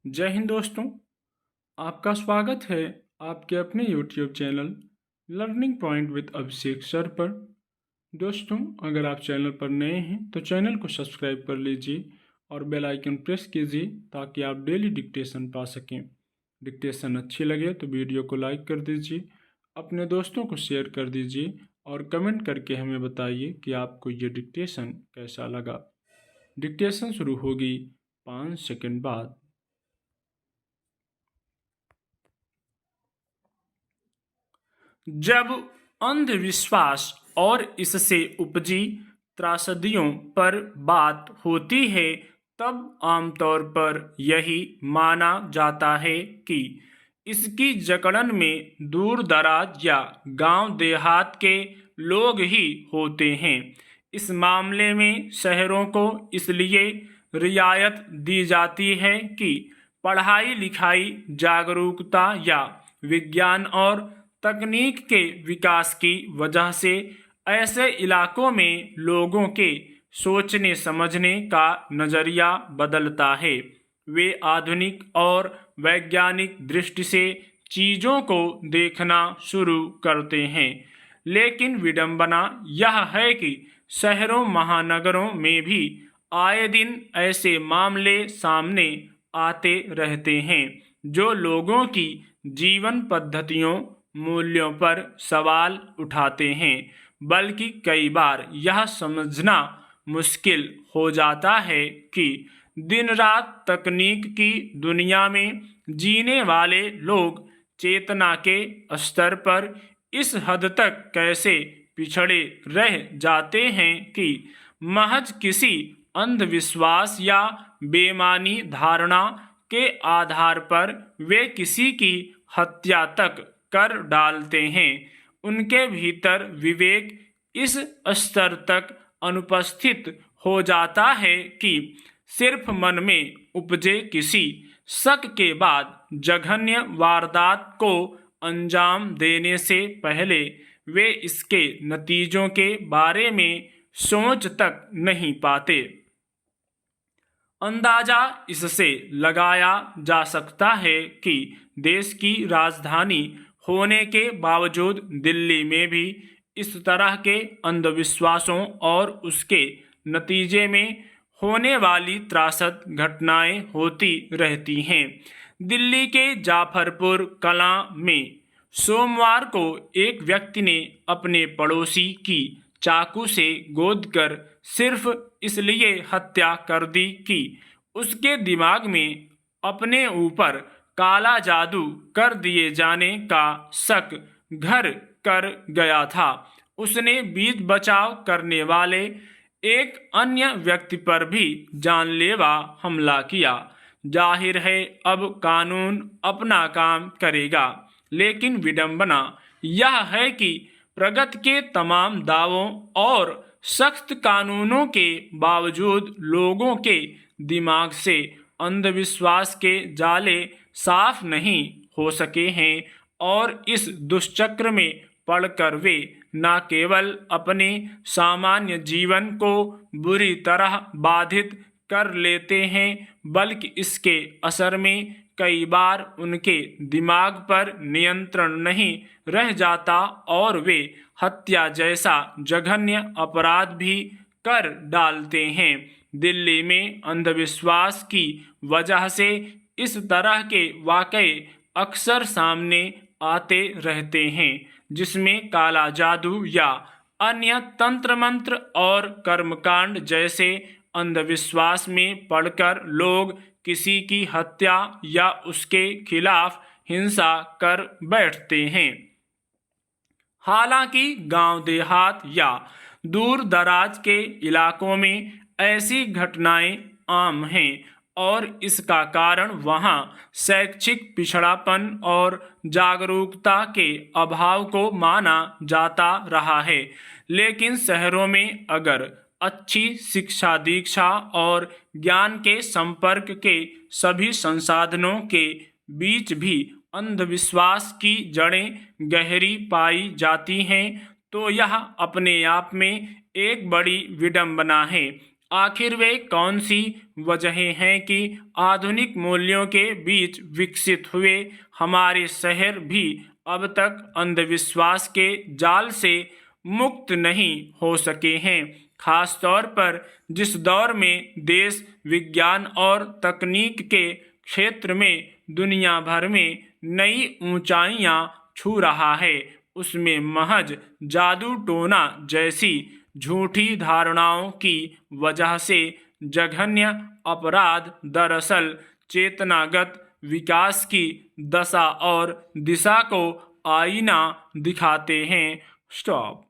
जय हिंद दोस्तों। आपका स्वागत है आपके अपने YouTube channel learning point with Abhishek sir पर। दोस्तों, अगर आप चैनल पर नए हैं तो चैनल को सब्सक्राइब कर लीजिए और बेल आइकन प्रेस कीजिए ताकि आप डेली डिक्टेशन पा सकें। डिक्टेशन अच्छी लगे तो वीडियो को लाइक कर दीजिए, अपने दोस्तों को शेयर कर दीजिए और कमेंट करके हमें बताइए कि आपको ये डिक्टेशन कैसा लगा। डिक्टेशन शुरू होगी 5 सेकंड बाद। जब अंधविश्वास और इससे उपजी त्रासदियों पर बात होती है तब आमतौर पर यही माना जाता है कि इसकी जकड़न में दूर दराज या गांव देहात के लोग ही होते हैं। इस मामले में शहरों को इसलिए रियायत दी जाती है कि पढ़ाई लिखाई, जागरूकता या विज्ञान और तकनीक के विकास की वजह से ऐसे इलाकों में लोगों के सोचने समझने का नज़रिया बदलता है। वे आधुनिक और वैज्ञानिक दृष्टि से चीज़ों को देखना शुरू करते हैं। लेकिन विडंबना यह है कि शहरों महानगरों में भी आए दिन ऐसे मामले सामने आते रहते हैं जो लोगों की जीवन पद्धतियों, मूल्यों पर सवाल उठाते हैं। बल्कि कई बार यह समझना मुश्किल हो जाता है कि दिन रात तकनीक की दुनिया में जीने वाले लोग चेतना के स्तर पर इस हद तक कैसे पिछड़े रह जाते हैं कि महज किसी अंधविश्वास या बेमानी धारणा के आधार पर वे किसी की हत्या तक कर डालते हैं। उनके भीतर विवेक इस स्तर तक अनुपस्थित हो जाता है कि सिर्फ मन में उपजे किसी शक के बाद जघन्य वारदात को अंजाम देने से पहले वे इसके नतीजों के बारे में सोच तक नहीं पाते। अंदाजा इससे लगाया जा सकता है कि देश की राजधानी होने के बावजूद दिल्ली में भी इस तरह के अंधविश्वासों और उसके नतीजे में होने वाली त्रासद घटनाएं होती रहती हैं। दिल्ली के जाफरपुर कलां में सोमवार को एक व्यक्ति ने अपने पड़ोसी की चाकू से गोदकर सिर्फ इसलिए हत्या कर दी कि उसके दिमाग में अपने ऊपर काला जादू कर दिए जाने का शक घर कर गया था। उसने बीच बचाव करने वाले एक अन्य व्यक्ति पर भी जानलेवा हमला किया। जाहिर है अब कानून अपना काम करेगा, लेकिन विडंबना यह है कि प्रगति के तमाम दावों और सख्त कानूनों के बावजूद लोगों के दिमाग से अंधविश्वास के जाले साफ नहीं हो सके हैं और इस दुष्चक्र में पड़कर वे न केवल अपने सामान्य जीवन को बुरी तरह बाधित कर लेते हैं बल्कि इसके असर में कई बार उनके दिमाग पर नियंत्रण नहीं रह जाता और वे हत्या जैसा जघन्य अपराध भी कर डालते हैं। दिल्ली में अंधविश्वास की वजह से इस तरह के वाकये अक्सर सामने आते रहते हैं जिसमें काला जादू या अन्य तंत्र मंत्र और कर्मकांड जैसे अंधविश्वास में पड़कर लोग किसी की हत्या या उसके खिलाफ हिंसा कर बैठते हैं। हालांकि गांव देहात या दूर दराज के इलाकों में ऐसी घटनाएं आम हैं और इसका कारण वहां शैक्षिक पिछड़ापन और जागरूकता के अभाव को माना जाता रहा है। लेकिन शहरों में अगर अच्छी शिक्षा दीक्षा और ज्ञान के संपर्क के सभी संसाधनों के बीच भी अंधविश्वास की जड़ें गहरी पाई जाती हैं तो यह अपने आप में एक बड़ी विडंबना है। आखिर वे कौन सी वजहें हैं कि आधुनिक मूल्यों के बीच विकसित हुए हमारे शहर भी अब तक अंधविश्वास के जाल से मुक्त नहीं हो सके हैं। खास तौर पर जिस दौर में देश विज्ञान और तकनीक के क्षेत्र में दुनिया भर में नई ऊंचाइयां छू रहा है, उसमें महज जादू टोना जैसी झूठी धारणाओं की वजह से जघन्य अपराध दरअसल चेतनागत विकास की दशा और दिशा को आईना दिखाते हैं। स्टॉप।